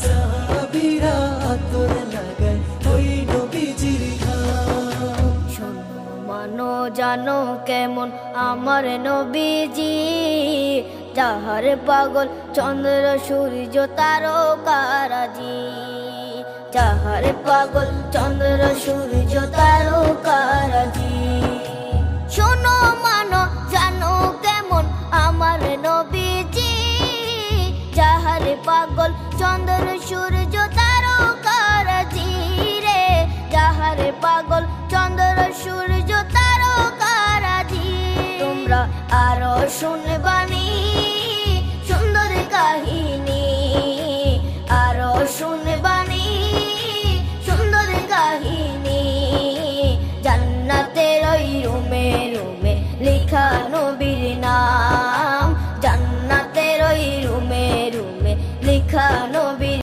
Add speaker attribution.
Speaker 1: সাহাবীরা আতর লাগায় ওই নবীজির ঘাম।
Speaker 2: শোনো মানো জানো কেমন আমার নবীজি, যাহার পাগল চন্দ্র সূর্য তারকারাজি, যাহার পাগল চন্দ্র সূর্য তারকারাজি। শোনো মানো জানো কেমন আমার নবীজি, যাহার পাগল চন্দ্র সূর্য তারকারাজি রে, যাহার পাগল চন্দ্র সূর্য তারকারাজি। তোমরা আরো শুনবা